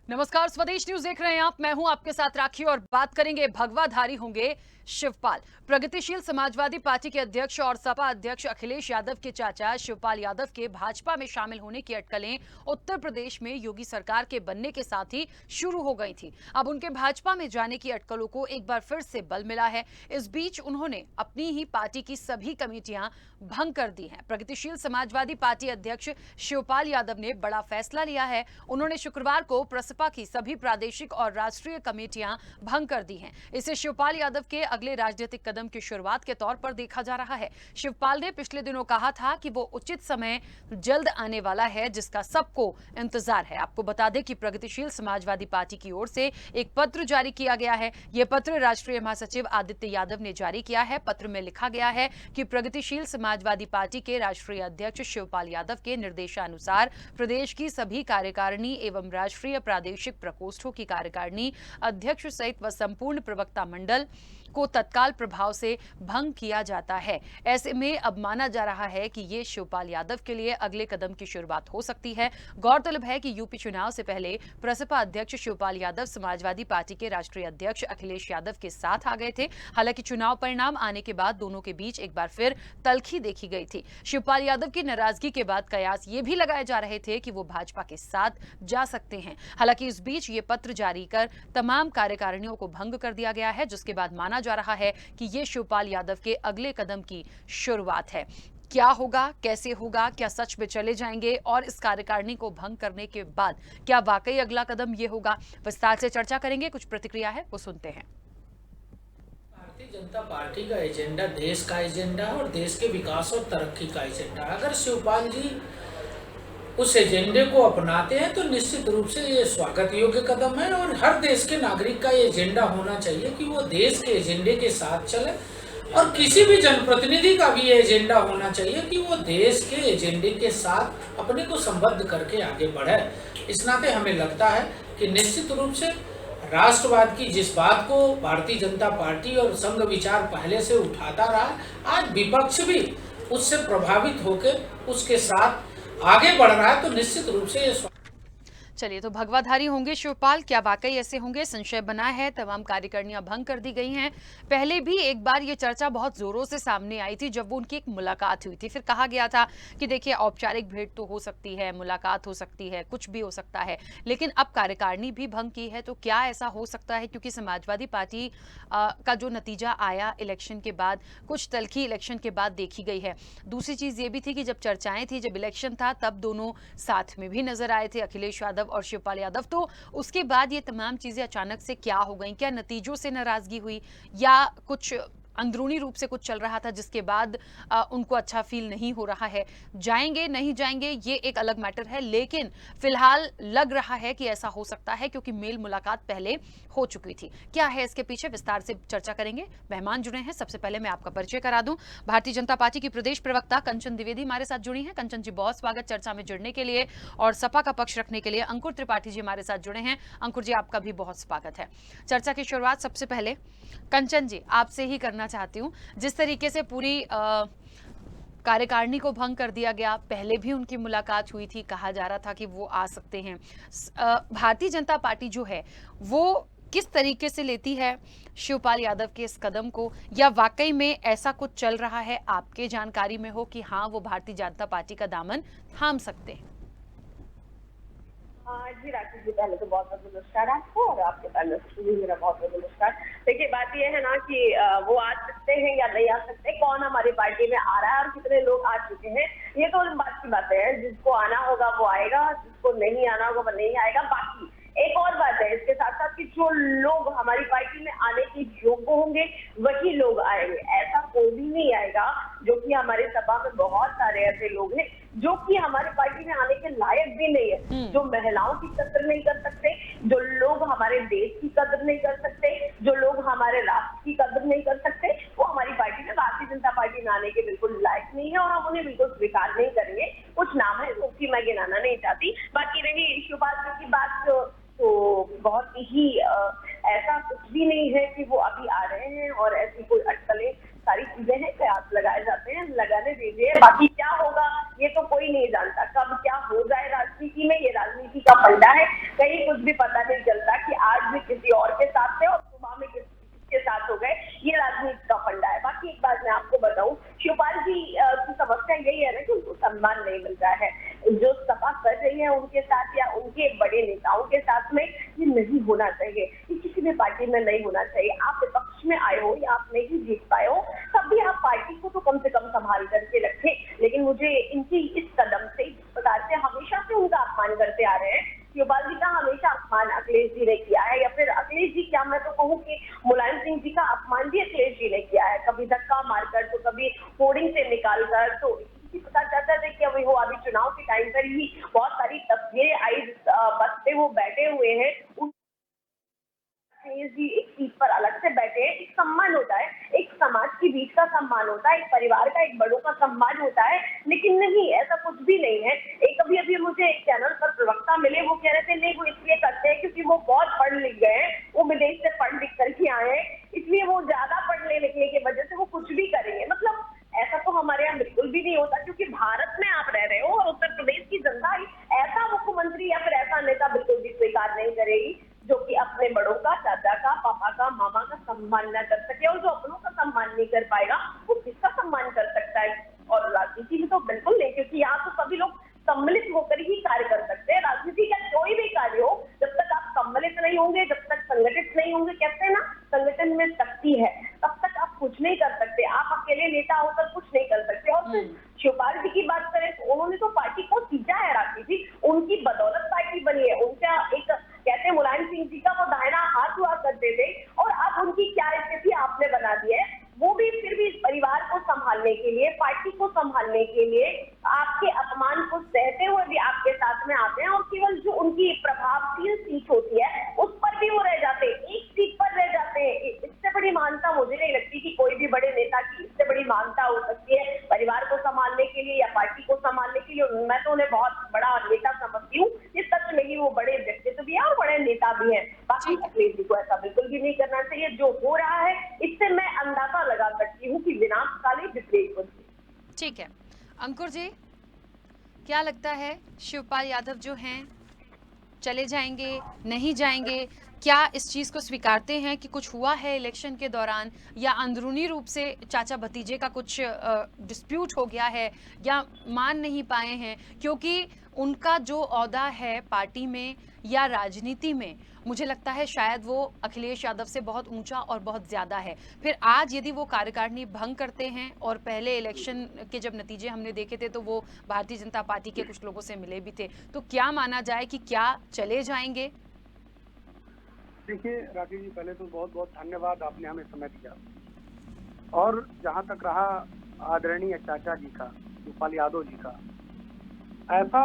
नमस्कार, स्वदेश न्यूज देख रहे हैं आप। मैं हूं आपके साथ राखी और बात करेंगे भगवाधारी होंगे शिवपाल। प्रगतिशील समाजवादी पार्टी के अध्यक्ष और सपा अध्यक्ष अखिलेश यादव के चाचा शिवपाल यादव के भाजपा में शामिल होने की अटकलें उत्तर प्रदेश में योगी सरकार के बनने के साथ ही शुरू हो गई थी। अब उनके भाजपा में जाने की अटकलों को एक बार फिर से बल मिला है। इस बीच उन्होंने अपनी ही पार्टी की सभी कमेटियां भंग कर दी हैं। प्रगतिशील समाजवादी पार्टी अध्यक्ष शिवपाल यादव ने बड़ा फैसला लिया है। उन्होंने शुक्रवार को प्रसपा की सभी प्रादेशिक और राष्ट्रीय कमेटियां भंग कर दी हैं। इसे शिवपाल यादव के अगले राजनीतिक कदम की शुरुआत के तौर पर देखा जा रहा है। शिवपाल ने पिछले दिनों कहा था कि वो उचित समय जल्द आने वाला है, जिसका सबको इंतजार है। आपको बता दें कि प्रगतिशील समाजवादी पार्टी की ओर से एक पत्र जारी किया गया है। यह पत्र राष्ट्रीय महासचिव आदित्य यादव ने जारी किया है। पत्र में लिखा गया है कि प्रगतिशील समाजवादी पार्टी के राष्ट्रीय अध्यक्ष शिवपाल यादव के निर्देशानुसार प्रदेश की सभी कार्यकारिणी एवं राष्ट्रीय प्रादेशिक प्रकोष्ठों की कार्यकारिणी अध्यक्ष सहित व संपूर्ण प्रवक्ता मंडल को तत्काल प्रभाव से भंग किया जाता है। ऐसे में अब माना जा रहा है कि ये शिवपाल यादव के लिए अगले कदम की शुरुआत हो सकती है। गौरतलब है कि यूपी चुनाव से पहले प्रसपा अध्यक्ष शिवपाल यादव समाजवादी पार्टी के राष्ट्रीय अध्यक्ष अखिलेश यादव के साथ आ गए थे। हालांकि चुनाव परिणाम आने के बाद दोनों के बीच एक बार फिर तल्खी देखी गई थी। शिवपाल यादव की नाराजगी के बाद कयास ये भी लगाए जा रहे थे कि वो भाजपा के साथ जा सकते हैं। हालांकि इस बीच ये पत्र जारी कर तमाम कार्यकारिणियों को भंग कर दिया गया है, जिसके बाद माना जा रहा है कि ये शिवपाल यादव के अगले कदम की शुरुआत है। क्या होगा, कैसे होगा, क्या सच में चले जाएंगे और इस कार्यकारिणी को भंग करने के बाद क्या वाकई अगला कदम ये होगा, विस्तार से चर्चा करेंगे। कुछ प्रतिक्रिया है वो सुनते हैं। भारतीय जनता पार्टी का एजेंडा देश का एजेंडा है और देश के विकास और तरक्की का एजेंडा है। अगर शिवपाल जी उस एजेंडे को अपनाते हैं तो निश्चित रूप से ये स्वागत योग्य कदम है और हर देश के नागरिक का ये एजेंडा होना चाहिए कि वो देश के एजेंडे के साथ चले और किसी भी जनप्रतिनिधि का भी ये एजेंडा होना चाहिए कि वो देश के एजेंडे के साथ अपने को संबद्ध करके आगे बढ़े। इस नाते हमें लगता है कि निश्चित रूप से राष्ट्रवाद की जिस बात को भारतीय जनता पार्टी और संघ विचार पहले से उठाता रहा, आज विपक्ष भी उससे प्रभावित होकर उसके साथ आगे बढ़ रहा है, तो निश्चित रूप से ये चलिए, तो भगवाधारी होंगे शिवपाल, क्या वाकई ऐसे होंगे? संशय बना है। तमाम कार्यकारिणियां भंग कर दी गई हैं। पहले भी एक बार ये चर्चा बहुत जोरों से सामने आई थी जब वो उनकी एक मुलाकात हुई थी। फिर कहा गया था कि देखिए, औपचारिक भेंट तो हो सकती है, मुलाकात हो सकती है, कुछ भी हो सकता है, लेकिन अब कार्यकारिणी भी भंग की है। तो क्या ऐसा हो सकता है? क्योंकि समाजवादी पार्टी का जो नतीजा आया इलेक्शन के बाद, कुछ तल्खी इलेक्शन के बाद देखी गई है। दूसरी चीज ये भी थी कि जब चर्चाएं थी, जब इलेक्शन था, तब दोनों साथ में भी नजर आए थे, अखिलेश यादव और शिवपाल यादव। तो उसके बाद ये तमाम चीजें अचानक से क्या हो गई? क्या नतीजों से नाराजगी हुई या कुछ अंदरूनी रूप से कुछ चल रहा था जिसके बाद उनको अच्छा फील नहीं हो रहा है? जाएंगे नहीं जाएंगे ये एक अलग मैटर है, लेकिन फिलहाल लग रहा है कि ऐसा हो सकता है क्योंकि मेल मुलाकात पहले हो चुकी थी। क्या है इसके पीछे, विस्तार से चर्चा करेंगे। मेहमान जुड़े हैं, सबसे पहले मैं आपका परिचय करा दूं। भारतीय जनता पार्टी की प्रदेश प्रवक्ता कंचन द्विवेदी हमारे साथ जुड़ी हैं। कंचन जी, बहुत स्वागत चर्चा में जुड़ने के लिए। और सपा का पक्ष रखने के लिए अंकुर त्रिपाठी जी हमारे साथ जुड़े हैं। अंकुर जी, आपका भी बहुत स्वागत है। चर्चा की शुरुआत सबसे पहले कंचन जी आपसे ही करना चाहती हूँ। जिस तरीके से पूरी कार्यकारिणी को भंग कर दिया गया, पहले भी उनकी मुलाकात हुई थी, कहा जा रहा था कि वो आ सकते हैं। भारतीय जनता पार्टी जो है वो किस तरीके से लेती है शिवपाल यादव के इस कदम को, या वाकई में ऐसा कुछ चल रहा है आपके जानकारी में हो कि हाँ, वो भारतीय जनता पार्टी का दामन थाम सकते हैं? जी राकेश जी, पहले तो बहुत बहुत नमस्कार आपको और आपके पैनल को भी मेरा बहुत बहुत नमस्कार। देखिए, बात यह है ना कि वो आ सकते हैं या नहीं आ सकते, कौन हमारी पार्टी में आ रहा है और कितने लोग आ चुके हैं, ये तो बात की बातें हैं। जिसको आना होगा वो आएगा, जिसको नहीं आना होगा वो नहीं आएगा। बाकी एक और बात है इसके साथ साथ कि जो लोग हमारी पार्टी में आने के योग्य होंगे वही लोग आएंगे। ऐसा कोई भी नहीं आएगा, जो कि हमारे सभा में बहुत सारे ऐसे लोग हैं जो कि हमारी पार्टी में आने के लायक भी नहीं है, जो महिलाओं की कदर नहीं कर सकते, जो लोग हमारे देश की कदर नहीं कर सकते, जो लोग हमारे राष्ट्र की कदर नहीं कर सकते, वो हमारी पार्टी में, भारतीय जनता पार्टी में आने के बिल्कुल लायक नहीं है और हम उन्हें बिल्कुल स्वीकार नहीं करेंगे। कुछ नाम है जो कि मैं गिनाना नहीं चाहती। बाकी रही शिवपाल जी की बात, तो बहुत ही ऐसा कुछ भी नहीं है कि वो अभी आ रहे हैं और ऐसी कोई अटकलें, सारी चीजें हैं, कयास लगाए जाते हैं, लगाने दीजिए। बाकी क्या होगा ये तो कोई नहीं जानता, कब क्या हो जाए राजनीति में, ये राजनीति का फंडा है, कहीं कुछ भी पता में नहीं होना चाहिए। आप विपक्ष में आए हो या आप नहीं जीत पाए हो, तब भी आप पार्टी को तो कम से कम संभाल करके रखें। लेकिन मुझे इनकी इस कदम से, जिस प्रकार से हमेशा से उनका अपमान करते आ रहे हैं, शिवपाल जी का हमेशा अपमान अखिलेश जी ने किया है, या फिर अखिलेश जी क्या, मैं तो कहूँ कि मुलायम सिंह जी का अपमान भी अखिलेश जी ने किया है, कभी धक्का मारकर तो कभी होर्डिंग से निकाल कर। तो इसी प्रकार चर्चा देखिए अभी हो, अभी चुनाव के टाइम पर ही बहुत सारी तस्वीरें आई, बस पे वो बैठे हुए हैं, जी एक सीट पर अलग से बैठे हैं। एक सम्मान होता है, एक समाज के बीच का सम्मान होता है, एक परिवार का, एक बड़ों का सम्मान होता है, लेकिन नहीं, ऐसा कुछ भी नहीं है। एक अभी मुझे एक चैनल पर प्रवक्ता मिले, वो कह रहे थे नहीं वो इसलिए करते हैं क्योंकि वो बहुत पढ़ लिख गए हैं, वो विदेश से पढ़ लिख करके आए हैं, इसलिए वो ज्यादा पढ़ने लिखने की वजह से वो कुछ भी करेंगे। मतलब ऐसा तो हमारे यहाँ बिल्कुल भी नहीं होता, क्योंकि भारत में आप रह रहे हो और उत्तर प्रदेश की जनता ऐसा मुख्यमंत्री या फिर ऐसा नेता बिल्कुल भी स्वीकार नहीं करेगी जो कि अपने बड़ों का, चाचा का, पापा का, मामा का सम्मान न कर सके। और जो अपनों का सम्मान नहीं कर पाएगा वो किसका सम्मान कर सकता है? और राजनीति में तो बिल्कुल नहीं, क्योंकि यहाँ तो सभी लोग सम्मिलित होकर ही कार्य कर सकते हैं। राजनीति का कोई भी कार्य हो, जब तक आप सम्मिलित नहीं होंगे, जब तक संगठित नहीं होंगे, कहते हैं ना संगठन में शक्ति है, तब तक आप कुछ नहीं कर सकते। आप अकेले नेता होकर कुछ नहीं कर सकते। और फिर शिवपाल जी की बात करें तो उन्होंने तो पार्टी को सींचा है राखी जी, उनकी बदौलत पार्टी बनी है। उनका एक कहते हैं मुलायम सिंह जी का वो दाहिना हाथ हुआ करते थे, और अब उनकी क्या स्थिति आपने बना दी है। वो भी फिर भी परिवार को संभालने के लिए, पार्टी को संभालने के लिए आपके अपमान को सहते हुए भी आपके साथ में आते हैं, और केवल जो उनकी प्रभावशील सीट होती है उस पर भी वो रह जाते हैं, एक सीट पर रह जाते हैं। इससे बड़ी महानता मुझे नहीं लगती कि कोई भी बड़े नेता की इससे बड़ी महानता हो सकती है परिवार को संभालने के लिए या पार्टी को संभालने के लिए। मैं तो उन्हें बहुत बड़ा नेता समझती हूँ, इस सच में ही वो बड़े व्यक्तित्व भी है और बड़े नेता भी है। बाकी अखिलेश जी को ऐसा बिल्कुल भी नहीं करना चाहिए। जो हो रहा है इससे मैं अंदाजा लगा सकती हूँ कि विनाशकाली विपरीत होगी। ठीक है अंकुर जी, क्या लगता है शिवपाल यादव जो हैं चले जाएंगे, नहीं जाएंगे? क्या इस चीज़ को स्वीकारते हैं कि कुछ हुआ है इलेक्शन के दौरान, या अंदरूनी रूप से चाचा भतीजे का कुछ डिस्प्यूट हो गया है, या मान नहीं पाए हैं? क्योंकि उनका जो ओहदा है पार्टी में या राजनीति में, मुझे लगता है शायद वो अखिलेश यादव से बहुत ऊंचा और बहुत ज़्यादा है। फिर आज यदि वो कार्यकारिणी भंग करते हैं, और पहले इलेक्शन के जब नतीजे हमने देखे थे तो वो भारतीय जनता पार्टी के कुछ लोगों से मिले भी थे, तो क्या माना जाए कि क्या चले जाएंगे? देखिए राखी जी, पहले तो बहुत बहुत धन्यवाद, आपने हमें समय दिया। और जहाँ तक रहा आदरणीय चाचा जी का, शिवपाल यादव जी का, ऐसा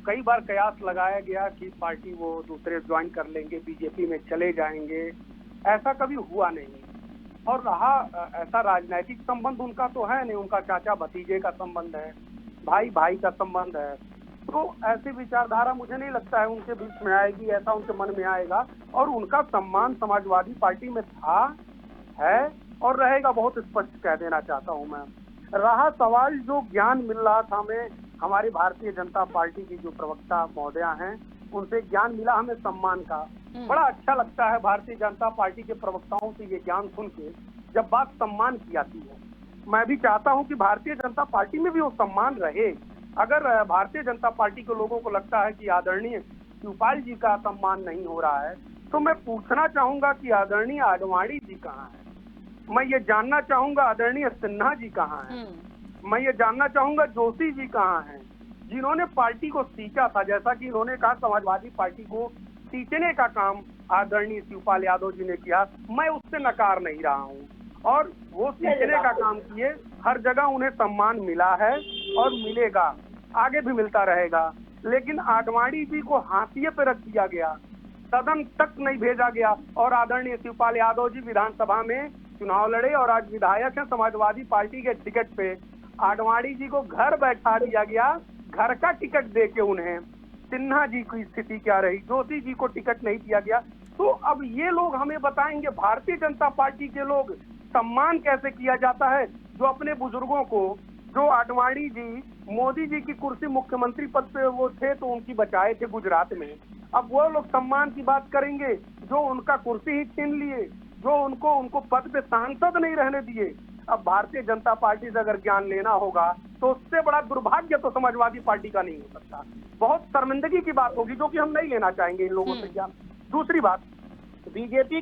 कई बार कयास लगाया गया कि पार्टी वो दूसरे ज्वाइन कर लेंगे, बीजेपी में चले जाएंगे, ऐसा कभी हुआ नहीं। और रहा ऐसा राजनीतिक संबंध उनका तो है नहीं, उनका चाचा भतीजे का संबंध है, भाई भाई का संबंध है, तो ऐसी विचारधारा मुझे नहीं लगता है उनके बीच में आएगी, ऐसा उनके मन में आएगा। और उनका सम्मान समाजवादी पार्टी में था, है और रहेगा, बहुत स्पष्ट कह देना चाहता हूं मैं। रहा सवाल जो ज्ञान मिल रहा था हमें, हमारी भारतीय जनता पार्टी की जो प्रवक्ता महोदया हैं, उनसे ज्ञान मिला हमें सम्मान का। बड़ा अच्छा लगता है भारतीय जनता पार्टी के प्रवक्ताओं से ये ज्ञान सुन के, जब बात सम्मान की आती है। मैं भी चाहता हूं कि भारतीय जनता पार्टी में भी वो सम्मान रहे। अगर भारतीय जनता पार्टी के लोगों को लगता है कि आदरणीय शिवपाल जी का सम्मान नहीं हो रहा है, तो मैं पूछना चाहूंगा कि आदरणीय आडवाणी जी कहाँ है? मैं ये जानना चाहूंगा आदरणीय सिन्हा जी कहाँ हैं? मैं ये जानना चाहूंगा जोशी जी कहाँ हैं, जिन्होंने पार्टी को सींचा था। जैसा कि इन्होंने कहा समाजवादी पार्टी को सींचने का काम आदरणीय शिवपाल यादव जी ने किया, मैं उससे नकार नहीं रहा हूँ। और वो सींचने का काम किए, हर जगह उन्हें सम्मान मिला है और मिलेगा, आगे भी मिलता रहेगा। लेकिन आडवाणी जी को हाशिए पे रख दिया गया, सदन तक नहीं भेजा गया। और आदरणीय शिवपाल यादव जी विधानसभा में चुनाव लड़े और आज विधायक हैं समाजवादी पार्टी के टिकट पे। आडवाणी जी को घर बैठा दिया गया, घर का टिकट दे के उन्हें। सिन्हा जी की स्थिति क्या रही, जोशी जी को टिकट नहीं दिया गया। तो अब ये लोग हमें बताएंगे, भारतीय जनता पार्टी के लोग, सम्मान कैसे किया जाता है, जो अपने बुजुर्गों को, जो आडवाणी जी मोदी जी की कुर्सी मुख्यमंत्री पद पे वो थे तो उनकी बचाए थे गुजरात में, अब वो लोग सम्मान की बात करेंगे जो उनका कुर्सी ही छीन लिए, जो उनको पद पे सांसद नहीं रहने दिए। अब भारतीय जनता पार्टी से अगर ज्ञान लेना होगा तो उससे बड़ा दुर्भाग्य तो समाजवादी पार्टी का नहीं हो सकता। बहुत शर्मिंदगी की बात होगी, जो कि हम नहीं लेना चाहेंगे इन लोगों से ज्ञान। दूसरी बात, बीजेपी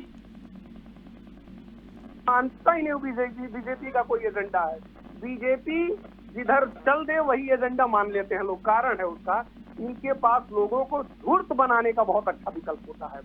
मानता ही नहीं बीजेपी का कोई एजेंडा है। बीजेपी जिधर चल दे वही एजेंडा मान लेते हैं लोग। कारण है उसका, इनके पास लोगों को धूर्त बनाने का बहुत अच्छा विकल्प होता है,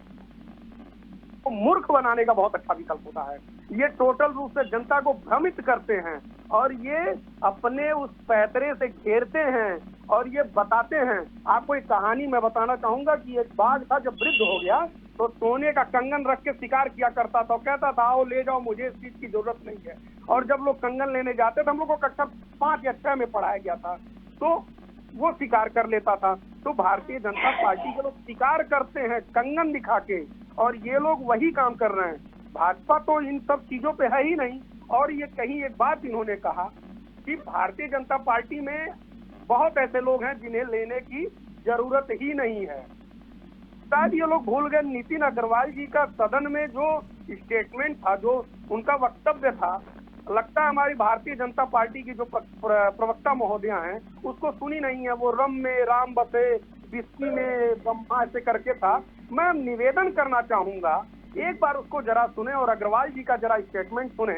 तो मूर्ख बनाने का बहुत अच्छा विकल्प होता है। ये टोटल रूप से जनता को भ्रमित करते हैं और ये अपने उस पैतरे से घेरते हैं और ये बताते हैं। आपको एक कहानी मैं बताना चाहूंगा कि एक बाघ था, जब वृद्ध हो गया तो सोने का कंगन रख के शिकार किया करता था। कहता था आओ ले जाओ, मुझे इस चीज की जरूरत नहीं है। और जब लोग कंगन लेने जाते थे, हम लोग को कक्षा 5 या 6 में पढ़ाया गया था, तो वो शिकार कर लेता था। तो भारतीय जनता पार्टी के लोग शिकार करते हैं कंगन दिखा के, और ये लोग वही काम कर रहे हैं। भाजपा तो इन सब चीजों पे है ही नहीं। और ये कहीं एक बात इन्होंने कहा कि भारतीय जनता पार्टी में बहुत ऐसे लोग हैं जिन्हें लेने की जरूरत ही नहीं है। शायद ये लोग भूल गए नितिन अग्रवाल जी का सदन में जो स्टेटमेंट था, जो उनका वक्तव्य था, लगता है हमारी भारतीय जनता पार्टी की जो प्रवक्ता महोदया हैं उसको सुनी नहीं है। वो रम में राम बसे विस्की में ब्रह्मा ऐसे करके था। मैं निवेदन करना चाहूंगा एक बार उसको जरा सुने और अग्रवाल जी का जरा स्टेटमेंट सुने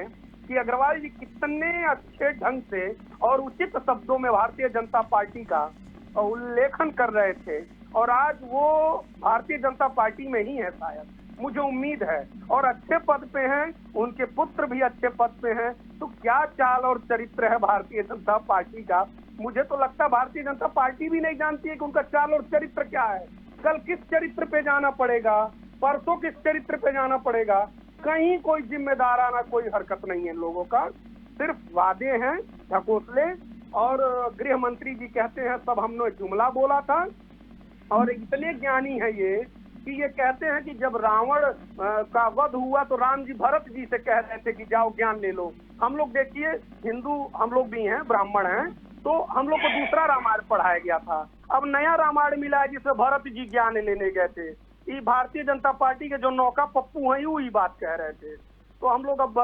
कि अग्रवाल जी कितने अच्छे ढंग से और उचित शब्दों में भारतीय जनता पार्टी का उल्लेखन कर रहे थे। और आज वो भारतीय जनता पार्टी में ही है शायद, मुझे उम्मीद है, और अच्छे पद पे हैं, उनके पुत्र भी अच्छे पद पे हैं। तो क्या चाल और चरित्र है भारतीय जनता पार्टी का। मुझे तो लगता है भारतीय जनता पार्टी भी नहीं जानती है कि उनका चाल और चरित्र क्या है। कल किस चरित्र पे जाना पड़ेगा, परसों किस चरित्र पे जाना पड़ेगा, कहीं कोई जिम्मेदाराना कोई हरकत नहीं है लोगों का। सिर्फ वादे हैं, ढकोसले। और गृह मंत्री जी कहते हैं सब हमने जुमला बोला था। और इतने ज्ञानी है ये कि ये कहते हैं कि जब रावण का वध हुआ तो राम जी भरत जी से कह रहे थे कि जाओ ज्ञान ले लो। हम लोग देखिए हिंदू हम लोग भी हैं, ब्राह्मण हैं, तो हम लोग को दूसरा रामायण पढ़ाया गया था। अब नया रामायण मिला है जिसमें भरत जी ज्ञान लेने गए थे। ये भारतीय जनता पार्टी के जो नौका पप्पू हैं वही बात कह रहे थे। तो हम लोग अब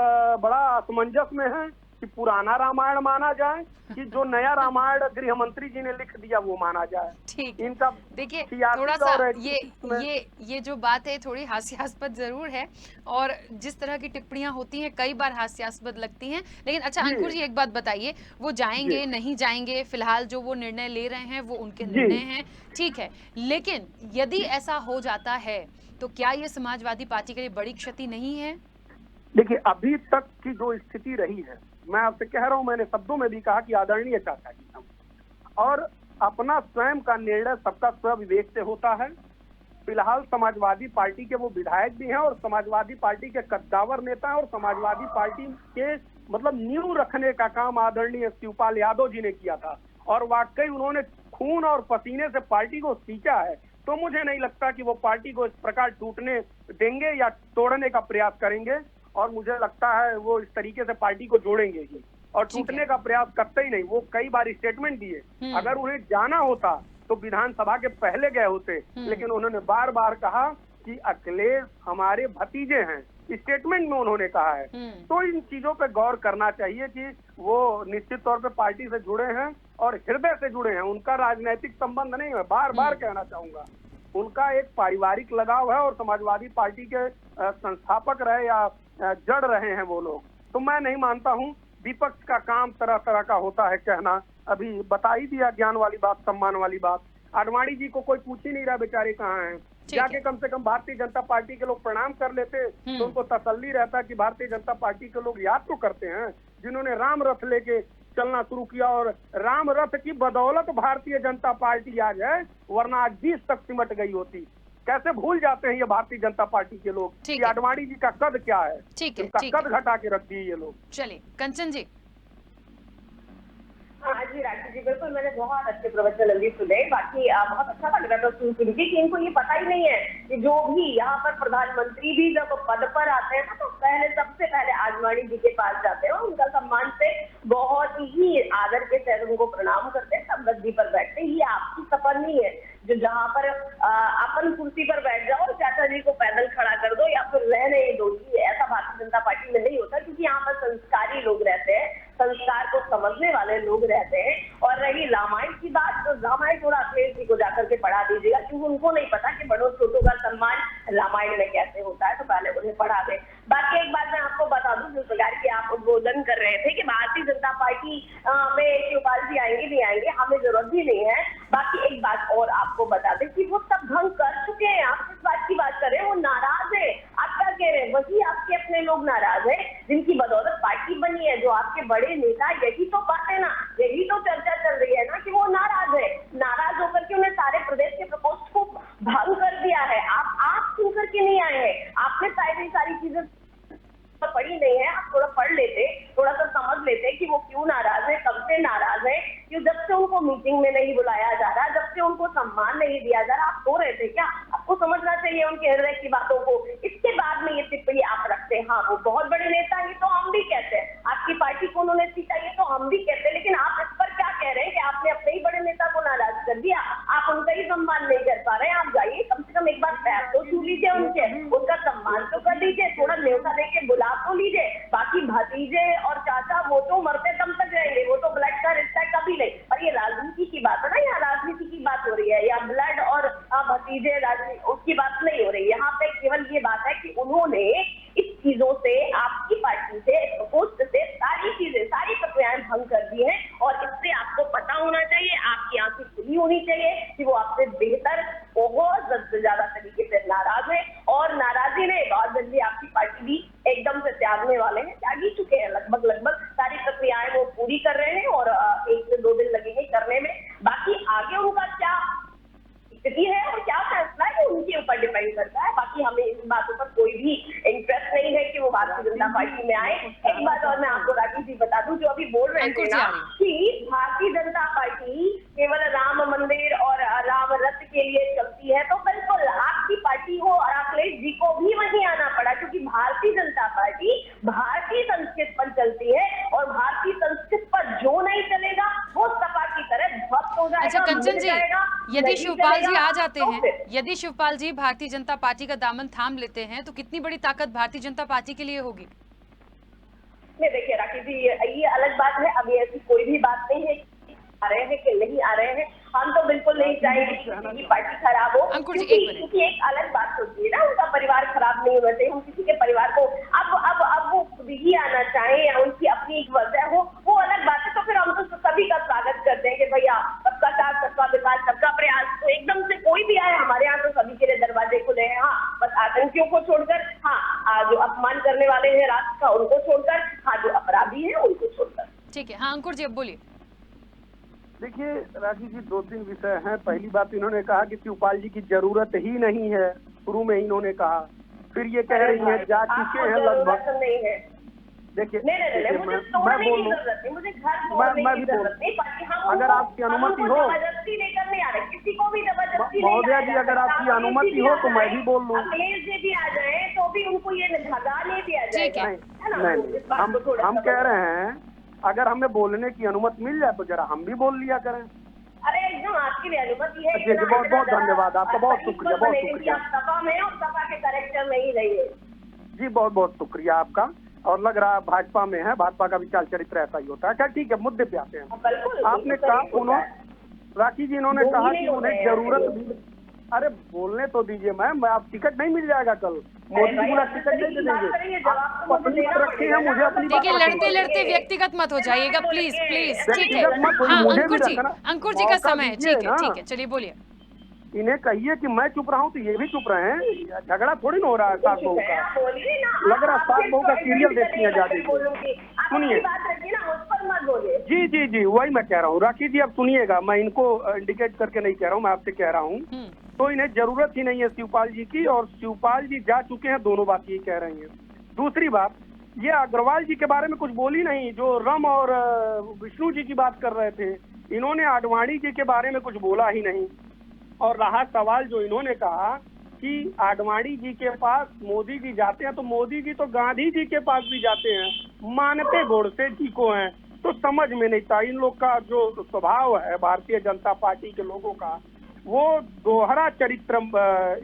बड़ा असमंजस में हैं कि पुराना रामायण माना जाए कि जो नया रामायण गृह मंत्री जी ने लिख दिया वो माना जाए। ठीक, इनका देखिए सियासी थोड़ा सा दौर है, ये जो बात है थोड़ी हास्यास्पद जरूर है, और जिस तरह की टिप्पणियां होती हैं कई बार हास्यास्पद लगती हैं। लेकिन अच्छा अंकुर जी एक बात बताइए, वो जाएंगे नहीं जाएंगे, फिलहाल जो वो निर्णय ले रहे हैं वो उनके निर्णय हैं, ठीक है। लेकिन यदि ऐसा हो जाता है तो क्या ये समाजवादी पार्टी के लिए बड़ी क्षति नहीं है? देखिए अभी तक की जो स्थिति रही है, मैं आपसे कह रहा हूं, मैंने शब्दों में भी कहा कि आदरणीय चाचा जी हम, और अपना स्वयं का निर्णय सबका स्व विवेक से होता है। फिलहाल समाजवादी पार्टी के वो विधायक भी हैं और समाजवादी पार्टी के कद्दावर नेता हैं, और समाजवादी पार्टी के मतलब नींव रखने का काम आदरणीय शिवपाल यादव जी ने किया था। और वाकई उन्होंने खून और पसीने से पार्टी को सींचा है। तो मुझे नहीं लगता कि वो पार्टी को इस प्रकार टूटने देंगे या तोड़ने का प्रयास करेंगे। और मुझे लगता है वो इस तरीके से पार्टी को जोड़ेंगे ही, और टूटने का प्रयास करते ही नहीं। वो कई बार स्टेटमेंट दिए, अगर उन्हें जाना होता तो विधानसभा के पहले गए होते, लेकिन उन्होंने बार बार कहा कि अखिलेश हमारे भतीजे हैं, स्टेटमेंट में उन्होंने कहा है। तो इन चीजों पे गौर करना चाहिए कि वो निश्चित तौर पे पार्टी से जुड़े हैं और हृदय से जुड़े हैं, उनका राजनीतिक संबंध नहीं है। बार बार कहना चाहूंगा, उनका एक पारिवारिक लगाव है और समाजवादी पार्टी के संस्थापक रहे या जड़ रहे हैं वो लोग। तो मैं नहीं मानता हूं, विपक्ष का काम तरह तरह का होता है कहना। अभी बता ही दिया ज्ञान वाली बात, सम्मान वाली बात। आडवाणी जी को कोई पूछ ही नहीं रहा बेचारे कहाँ हैं, जाके कम से कम भारतीय जनता पार्टी के लोग प्रणाम कर लेते तो उनको तसल्ली रहता कि भारतीय जनता पार्टी के लोग याद तो करते हैं जिन्होंने राम रथ लेके चलना शुरू किया, और राम रथ की बदौलत भारतीय जनता पार्टी आज है, वरना आज 20 तक सिमट गई होती। कैसे भूल जाते हैं ये भारतीय जनता पार्टी के लोग कि आडवाणी जी का कद क्या है। उनका कद घटा के रख दिए ये लोग। चलिए कंचन जी। हाँ जी राखी जी, बिल्कुल मैंने बहुत अच्छे प्रवचन अभी सुने। बाकी बहुत अच्छा लग रहा था सुन के कि इनको ये पता ही नहीं है कि जो भी यहाँ पर प्रधानमंत्री भी जब पद पर आते हैं ना, तो पहले सबसे पहले आडवाणी जी के पास जाते हैं और उनका सम्मान से बहुत ही आदर के साथ उनको प्रणाम करते हैं, तब गद्दी पर बैठते हैं। ये आपकी सफर नहीं है जो जहाँ पर अपन कुर्सी पर बैठ जाओ, चाचा जी को पैदल खड़ा कर दो या फिर रहने दो। ऐसा भारतीय जनता पार्टी में नहीं होता, क्योंकि यहाँ पर संस्कारी लोग रहते हैं, संस्कार को समझने वाले लोग रहते हैं। और रही रामायण की बात, तो रामायण थोड़ा अखिलेश जी को जाकर के पढ़ा दीजिएगा, क्योंकि उनको नहीं पता कि बड़ों छोटों का सम्मान रामायण में कैसे होता है, तो पहले उन्हें पढ़ा दें। बाकी एक बात मैं आपको बता दूं, जिस प्रकार की आप उद्बोधन कर रहे थे कि भारतीय जनता पार्टी में शिवपाल जी आएंगे नहीं आएंगे, हमें जरूरत भी नहीं है। बाकी एक बात और आपको बता दें कि वो सब भंग कर चुके हैं। आप किस बात की बात कर रहे हैं? वो नाराज है। आप क्या कह रहे हैं? वही आपके अपने लोग नाराज है जिनकी बदौलत पार्टी बनी है, जो आपके बड़े नेता। यही तो बात है ना, यही तो चर्चा चल रही है ना कि वो नाराज है। नाराज होकर के उन्हें सारे प्रदेश के प्रकोष्ठ को भंग कर दिया है। आप सुन करके नहीं आए हैं। आपने शायद ये सारी चीजें पढ़ी नहीं है। आप थोड़ा पढ़ लेते, थोड़ा सा समझ लेते कि वो क्यों नाराज है, कब से नाराज है। क्यों? जब से उनको मीटिंग में नहीं बुलाया जा रहा, जब से उनको सम्मान नहीं दिया जा रहा। आप सो रहे थे क्या? आपको समझना चाहिए उनके हृदय की बातों को। इसके बाद में ये टिप्पणी आप रखते हैं। हाँ, वो बहुत बड़े नेता है, तो हम भी कहते हैं। आपकी पार्टी को उन्होंने सीखा, ये तो हम भी कहते हैं। लेकिन आप इस पर क्या कह रहे हैं कि आपने अपने ही बड़े नेता को नाराज कर दिया, आप उनका ही सम्मान नहीं कर पा रहे हैं। आप जाइए, कम से कम एक बार पैर तो छू लीजिए उनके, उनका सम्मान तो कर लीजिए, थोड़ा न्योता देके बुला तो लीजिए। बाकी भतीजे और चाचा वो तो मरते दम तक रहेंगे, वो तो ब्लड का रिश्ता है, कभी नहीं। और ये राजनीति की बात है ना, यहाँ राजनीति की बात हो रही है, या ब्लड और भतीजे राजनीति उसकी बात नहीं हो रही। यहाँ पे केवल ये बात है कि उन्होंने इस चीजों से, आपकी पार्टी से, पोस्ट से सारी चीजें, सारी प्रक्रियाएं भंग कर दी है। और इससे आपको पता होना चाहिए, आपकी आंखें खुली होनी चाहिए कि वो आपसे बेहतर, बहुत ज्यादा तरीके से नाराज है। और नाराजी ने बहुत जल्दी आपकी पार्टी भी एकदम से त्यागने वाले हैं, त्याग ही चुके हैं। लगभग सारी प्रक्रियाएं वो पूरी कर रहे हैं और 1 से 2 दिन लगेंगे करने में। बाकी आगे उनका क्या स्थिति है और क्या फैसला है, उनके ऊपर डिपेंड करता है। बाकी हमें इन बातों पर कोई भी इंटरेस्ट नहीं है कि वो भारतीय जनता पार्टी में आए। एक बात और मैं आपको राकेश जी बता दूं, जो अभी बोल रहे थे ना कि भारतीय जनता पार्टी केवल राम मंदिर और राम रथ के लिए चलती है, तो बिल्कुल आपकी पार्टी को और अखिलेश जी को भी वहीं आना पड़ा, क्योंकि भारतीय जनता पार्टी भारतीय संस्कृति पर चलती है और भारतीय संस्कृति पर जो नहीं चलेगा वो सपा की तरह ध्वस्त हो जाएगा। अच्छा कंचन जी, यदि शिवपाल जी आ जाते हैं, यदि शिवपाल जी भारतीय जनता पार्टी का दामन थाम लेते हैं, तो कितनी बड़ी ताकत भारतीय जनता पार्टी के लिए होगी? नहीं, देखिए राकेश जी, ये अलग बात है। अभी ऐसी कोई भी बात नहीं है आ रहे हैं कि नहीं आ रहे हैं। हम तो बिल्कुल नहीं चाहेंगे कि किसी की पार्टी खराब हो, क्योंकि एक अलग बात होती है ना, उनका परिवार खराब नहीं होना चाहिए। हम किसी के परिवार को अब वो खुद ही आना चाहे या उनकी अपनी एक वजह हो, वो अलग बात है। तो फिर हम तो सभी का स्वागत करते हैं कि भैया सबका साथ, सबका विकास, सबका प्रयास। तो एकदम से कोई भी आए, हमारे यहाँ तो सभी के लिए दरवाजे खुले हैं। हाँ, बस आतंकियों को छोड़कर, हाँ जो अपमान करने वाले हैं राष्ट्र का उनको छोड़कर, हाँ जो अपराधी है उनको छोड़कर। ठीक है, हाँ अंकुर जी अब बोलिए। देखिए राखी जी, 2-3 विषय हैं। पहली बात, इन्होंने कहा कि शिवपाल जी की जरूरत ही नहीं है, शुरू में ही इन्होंने कहा। फिर ये कह रही हैं जा चुके हैं लगभग। नहीं है, देखिए मुझे मैं मुझे भी बोल, अगर आपकी अनुमति हो जबरदस्ती लेकर नहीं आ रहे, किसी को भी जबरदस्ती महोदया जी, अगर आपकी अनुमति हो तो मैं भी बोल लूँ। अखिलेश जी भी आ जाए तो भी उनको ये भगा नहीं दिया जाएगा। नहीं, हम कह रहे हैं अगर हमें बोलने की अनुमति मिल जाए तो जरा हम भी बोल लिया करें। अरे एकदम आपकी भी अनुमति है। जी बहुत बहुत धन्यवाद आपका, बहुत शुक्रिया, बहुत शुक्रिया। आप सपा में और सपा के कैरेक्टर में ही रहिए। जी बहुत बहुत शुक्रिया आपका। और लग रहा है भाजपा में है, भाजपा का भी चाल चरित्र ऐसा ही होता है। क्या, ठीक है, मुद्दे पे आते हैं। आपने कहा उन्होंने, राखी जी इन्होंने कहा कि उन्हें जरूरत भी, अरे बोलने तो दीजिए मैम, आप टिकट नहीं मिल जाएगा कल, मोदी जी बोला टिकट नहीं दे देंगे। रखे हैं मुझे अपनी। देखिए लड़ते लड़ते व्यक्तिगत मत हो जाइएगा प्लीज प्लीज। ठीक है, हाँ अंकुर जी का समय है। ठीक है, चलिए बोलिए। इन्हें कहिए कि मैं चुप रहा हूँ तो ये भी चुप रहे। झगड़ा थोड़ी ना हो रहा है सास बहू का, लग रहा है सास बहू का सीरियल देखती है ज्यादा। सुनिए, जी जी जी, वही मैं कह रहा हूँ। राखी जी अब सुनिएगा, मैं इनको इंडिकेट करके नहीं कह रहा हूँ, मैं आपसे कह रहा हूँ। तो इन्हें जरूरत ही नहीं है शिवपाल जी की, और शिवपाल जी जा चुके हैं, दोनों बात यही कह रही हैं। दूसरी बात, ये अग्रवाल जी के बारे में कुछ बोली नहीं, जो रम और विष्णु जी की बात कर रहे थे। इन्होंने आडवाणी जी के बारे में कुछ बोला ही नहीं। और रहा सवाल जो इन्होंने कहा कि आडवाणी जी के पास मोदी जी जाते हैं, तो मोदी जी तो गांधी जी के पास भी जाते हैं, मानते गोडसे जी को हैं। तो समझ में नहीं था इन लोग का जो स्वभाव है भारतीय जनता पार्टी के लोगों का, वो दोहरा चरित्र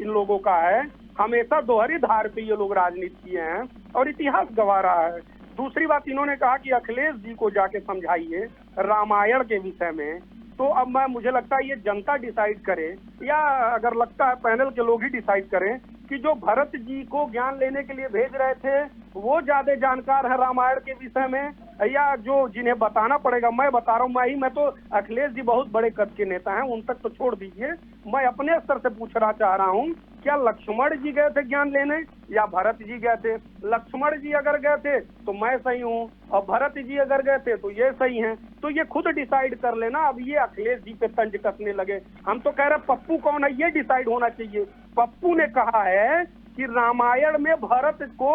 इन लोगों का है। हमेशा दोहरी धार पे ये लोग राजनीति किए हैं और इतिहास गवा रहा है। दूसरी बात, इन्होंने कहा कि अखिलेश जी को जाके समझाइए रामायण के विषय में। तो अब मुझे लगता है ये जनता डिसाइड करे, या अगर लगता है पैनल के लोग ही डिसाइड करें कि कि जो भरत जी को ज्ञान लेने के लिए भेज रहे थे वो ज्यादा जानकार है रामायण के विषय में, या जो जिन्हें बताना पड़ेगा? मैं बता रहा हूँ, मैं तो अखिलेश जी बहुत बड़े कद के नेता हैं, उन तक तो छोड़ दीजिए, मैं अपने स्तर से पूछना चाह रहा हूँ, क्या लक्ष्मण जी गए थे ज्ञान लेने या भरत जी गए थे? लक्ष्मण जी अगर गए थे तो मैं सही हूँ, और भरत जी अगर गए थे तो ये सही हैं, तो ये खुद डिसाइड कर लेना। अब ये अखिलेश जी पे तंज कसने लगे। हम तो कह रहे पप्पू कौन है ये डिसाइड होना चाहिए। पप्पू ने कहा है कि रामायण में भरत को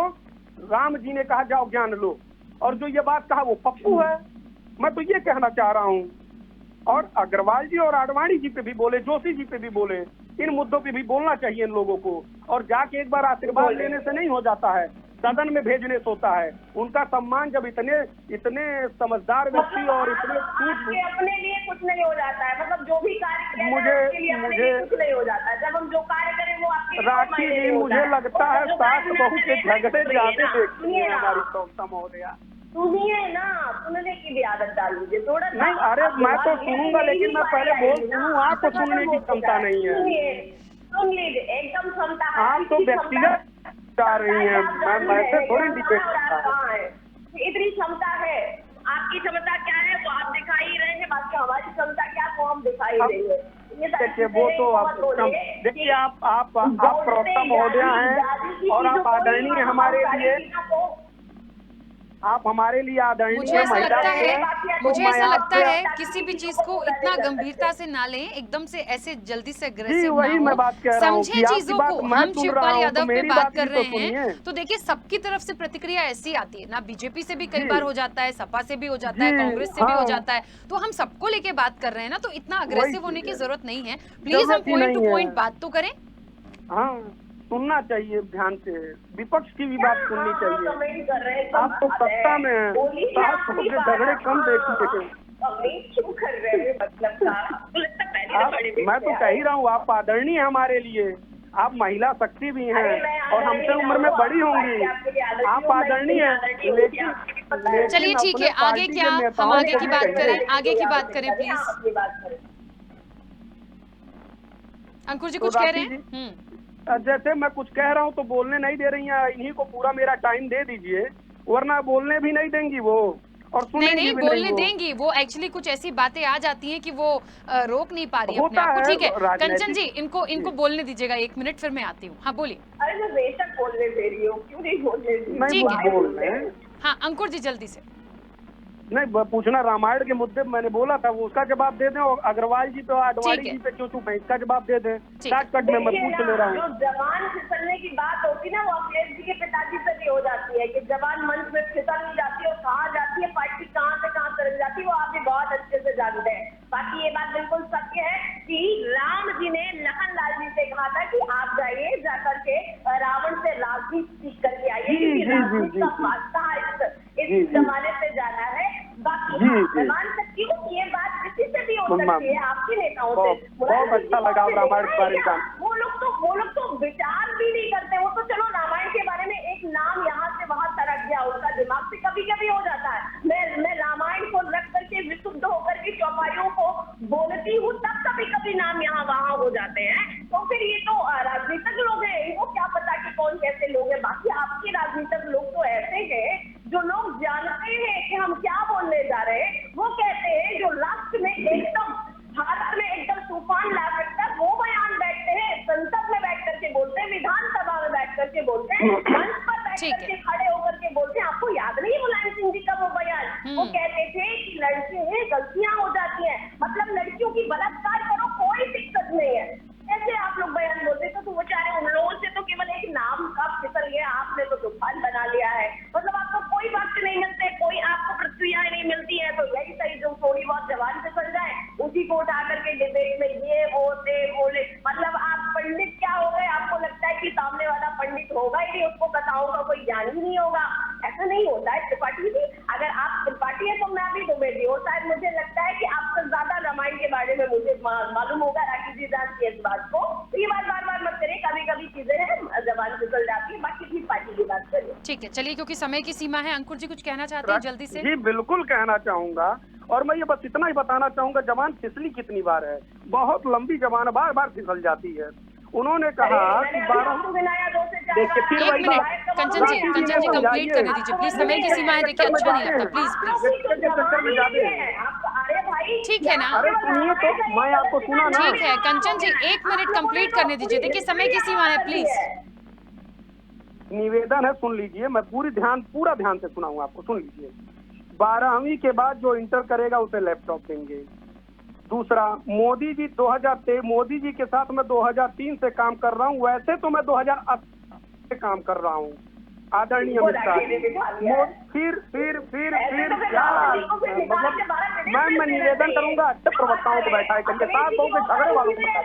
राम जी ने कहा जाओ ज्ञान लो, और जो ये बात कहा वो पप्पू है। मैं तो ये कहना चाह रहा हूँ। और अग्रवाल जी और आडवाणी जी पे भी बोले, जोशी जी पे भी बोले, इन मुद्दों पे भी बोलना चाहिए इन लोगों को। और जाके एक बार आशीर्वाद लेने से नहीं हो जाता है, सदन में भेजने से होता है। उनका सम्मान जब इतने समझदार व्यक्ति और इतने आपके अपने लिए कुछ नहीं हो जाता है, मतलब जो भी कार्य किया जाए उसके लिए अपने लिए कुछ नहीं हो जाता है। जब हम जो कार्य करें वो आपके लिए राखी जी, मुझे लगता है सास बहू के झगड़े ज्यादा देखती है हमारी सौता महोदया। सुनिए ना, सुनने की भी आदत डाल लीजिए थोड़ा। नहीं, अरे मैं तो सुनूंगा, लेकिन मैं पहले सुनूं। आपको सुनने की क्षमता नहीं है। सुन लीजिए, एकदम क्षमता। आप तो व्यक्तिगत जा रही हैं, मैं ऐसे थोड़ी डिबेट करता। इतनी क्षमता है, आपकी क्षमता क्या है वो आप दिखाई ही रहे हैं, बाकी हमारी क्षमता क्या वो हम दिखाई देंगे। देखिए वो तो आप देखिए, आप प्रवक्ता महोदया हैं और आप आदरणीय हमारे लिए, आप हमारे लिए आदरणीय। मुझे ऐसा लगता है किसी भी चीज को इतना गंभीरता से ना लें, एकदम से ऐसे जल्दी से अग्रेसिव ना हो, समझे चीजों को। हम शिवपाल यादव पे बात कर रहे हैं तो देखिए सबकी तरफ से प्रतिक्रिया ऐसी आती है ना, बीजेपी से भी कई बार हो जाता है, सपा से भी हो जाता है, कांग्रेस से भी हो जाता है, तो हम सबको लेके बात कर रहे हैं ना, तो इतना अग्रेसिव होने की जरूरत नहीं है। प्लीज हम पॉइंट टू पॉइंट बात तो करें। हाँ, सुनना चाहिए ध्यान से, विपक्ष की भी बात सुननी चाहिए। आप तो सत्ता में हैं, सास बहू के झगड़े कम देखिए। मैं तो कह ही रहा हूँ, आप आदरणीय हमारे लिए, आप महिला शक्ति भी हैं और हमसे उम्र में बड़ी होंगी, आप आदरणीय हैं। लेकिन चलिए ठीक है, आगे क्या, हम आगे की बात करें, आगे की बात करें प्लीज। अंकुर जी कुछ कह रहे हैं? जैसे मैं कुछ कह रहा हूँ तो बोलने नहीं दे रही हैं, इन्हीं को पूरा मेरा टाइम दे दीजिए, वरना बोलने भी नहीं देंगी वो, और नहीं बोलने देंगी वो। एक्चुअली कुछ ऐसी बातें आ जाती हैं कि वो रोक नहीं पा रही अपने आप को। ठीक है कंचन जी, इनको बोलने दीजिएगा 1 मिनट, फिर मैं आती हूँ। हाँ बोलिए। अरे मैं बेशक बोलने दे रही हूँ, क्यों नहीं बोलने दे रही? ठीक है, हाँ अंकुर जी जल्दी से। नहीं पूछना, रामायण के मुद्दे मैंने बोला था वो उसका जवाब दे दें, और अग्रवाल जी पे आडवाणी जी पे क्यों चुप है इसका जवाब दे दें। शॉर्टकट में मैं पूछ ले रहा हूँ। जो जवान फिसलने की बात होती है ना, वो अखिलेश जी के पिताजी से भी हो जाती है कि जवान मंच में फिसल नहीं जाती है, और कहाँ जाती है, पार्टी कहाँ से कहाँ तरफ जाती है, वो आप भी बहुत अच्छे से जानते हैं। बाकी ये बात बिल्कुल सत्य है कि राम जी ने लखन लाल जी से कहा था कि आप जाइए, जाकर के रावण से राजनीति सीख करके आइए, राजनीति का बादशाह इस जमाने से जाना है। बाकी मैं मान सकती हूँ कि ये बात किसी से भी हो सकती है, आपके नेताओं से। बहुत अच्छा लगा रामायण के बारे में। वो लोग तो विचार भी नहीं करते, वो तो चलो रामायण के बारे में एक नाम यहाँ से वहाँ सरक गया, उसका दिमाग से कभी कभी हो जाता है। मैं रामायण को रख करके विशुद्ध होकर के चौपाइयों को बोलती हूँ, तब कभी कभी नाम यहाँ वहाँ हो जाते हैं। तो फिर ये तो राजनीतिक लोग हैं, इनको क्या पता कि कौन कैसे लोग हैं। बाकी आपके राजनीतिक लोग तो ऐसे हैं जो लोग जानते हैं कि हम क्या बोलने जा रहे हैं, वो कहते हैं जो राष्ट्र में एकदम भारत में एकदम तूफान ला सकता है, वो बयान बैठते हैं, संसद में बैठ करके बोलते हैं, विधानसभा में बैठ करके बोलते हैं, मंच पर बैठ करके खड़े होकर के बोलते हैं। आपको याद नहीं मुलायम सिंह जी का वो बयान? वो कहते थे कि लड़के हैं, गलतियां हो जाती हैं, मतलब लड़कियों की बलात्कार करो कोई दिक्कत नहीं है, ऐसे आप लोग बयान बोलते। तो बेचारे उन लोगों से तो केवल एक नाम का फिसल गया, आपने तो तूफान बना लिया है। मतलब आपको कोई वक्त नहीं मिलते, कोई आपको प्रतिक्रियाएं नहीं मिलती है, तो यही सही जो थोड़ी बहुत जवान फिसल जाए उसी को उठा करके डिबेट में ये वो से बोले। मतलब आप पंडित क्या हो गए, आपको लगता है कि सामने वाला पंडित होगा ही नहीं, उसको कथाओं का कोई ज्ञान ही नहीं होगा। ऐसा नहीं होता है त्रिपाठी जी, अगर आप त्रिपाठी है तो मैं भी डुबेटी हूँ। शायद मुझे लगता है कि आपसे ज्यादा रामायण के बारे में मुझे मालूम होगा, राखी जी जानती है इस बात को। तो ये बात बार बार मत करें, कभी कभी चीजें हैं जबान फिसल जाती है। बाकी ठीक पार्टी की बात करिए। ठीक है चलिए, क्योंकि समय की सीमा है। अंकुर जी कुछ कहना चाहते हैं जल्दी से? जी बिल्कुल कहना चाहूंगा, और मैं ये बस इतना ही बताना चाहूंगा, जबान फिसली कितनी बार है, बहुत लंबी जबान बार बार फिसल जाती है। उन्होंने कहा कि 12 देखिए फिर एक वही मिनट बात। कंचन जी कंप्लीट करने दीजिए प्लीज। समय की सीमा है, देखिए अच्छा नहीं लगता। प्लीज ठीक है ना, अरे सुनिए तो, मैं आपको सुना ना। ठीक है कंचन जी 1 मिनट कंप्लीट करने दीजिए, देखिए समय की सीमा है प्लीज। निवेदन है, सुन लीजिए, मैं पूरा ध्यान से सुनाऊंगा आपको, सुन लीजिए। 12वीं के बाद जो इंटर करेगा उसे लैपटॉप देंगे। दूसरा, मोदी जी 2023 मोदी जी के साथ मैं 2003 से काम कर रहा हूँ, वैसे तो मैं 2008 से काम कर रहा हूँ। आदरणीय अमित शाह फिर यार मतलब मैं निवेदन करूंगा अच्छे प्रवक्ताओं को बैठाए करके, साथ हो के झगड़े वालों को बैठाए।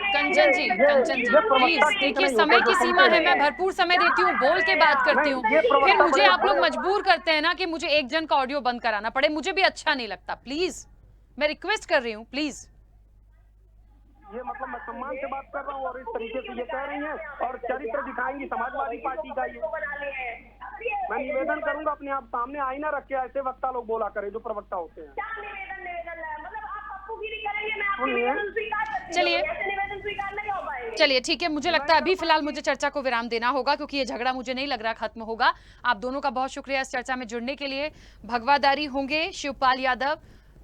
कंचन जी प्लीज देखिए समय की सीमा है, मैं भरपूर समय देती हूँ, बोल के बात करती हूँ, फिर मुझे आप लोग मजबूर करते हैं ना कि मुझे एक जन का ऑडियो बंद कराना पड़े, मुझे भी अच्छा नहीं लगता। प्लीज मैं रिक्वेस्ट कर रही हूँ प्लीज। ये मतलब मैं सम्मान से बात कर रहा हूँ और इस तरीके से ये कह रही हैं और चरित्र दिखाएंगी समाजवादी पार्टी का। ये मैं निवेदन करूंगा अपने आप सामने आईना रख के ऐसे वक्ता लोग बोला करें जो प्रवक्ता होते हैं। चलिए ठीक है, मुझे लगता है अभी फिलहाल मुझे चर्चा को विराम देना होगा क्योंकि ये झगड़ा मुझे नहीं लग रहा खत्म होगा। आप दोनों का बहुत शुक्रिया इस चर्चा में जुड़ने के लिए। भगवाधारी होंगे शिवपाल यादव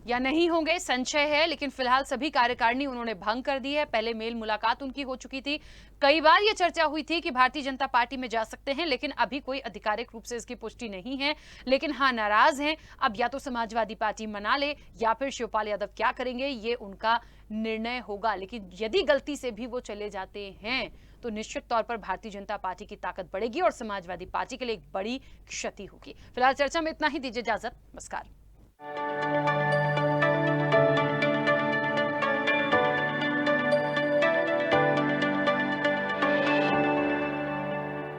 या नहीं होंगे संशय है, लेकिन फिलहाल सभी कार्यकारिणी उन्होंने भंग कर दी है। पहले मेल मुलाकात उनकी हो चुकी थी, कई बार ये चर्चा हुई थी कि भारतीय जनता पार्टी में जा सकते हैं, लेकिन अभी कोई आधिकारिक रूप से इसकी पुष्टि नहीं है। लेकिन हाँ नाराज हैं, अब या तो समाजवादी पार्टी मना ले या फिर शिवपाल यादव क्या करेंगे ये उनका निर्णय होगा। लेकिन यदि गलती से भी वो चले जाते हैं तो निश्चित तौर पर भारतीय जनता पार्टी की ताकत बढ़ेगी और समाजवादी पार्टी के लिए एक बड़ी क्षति होगी। फिलहाल चर्चा में इतना ही, दीजिए इजाजत, नमस्कार।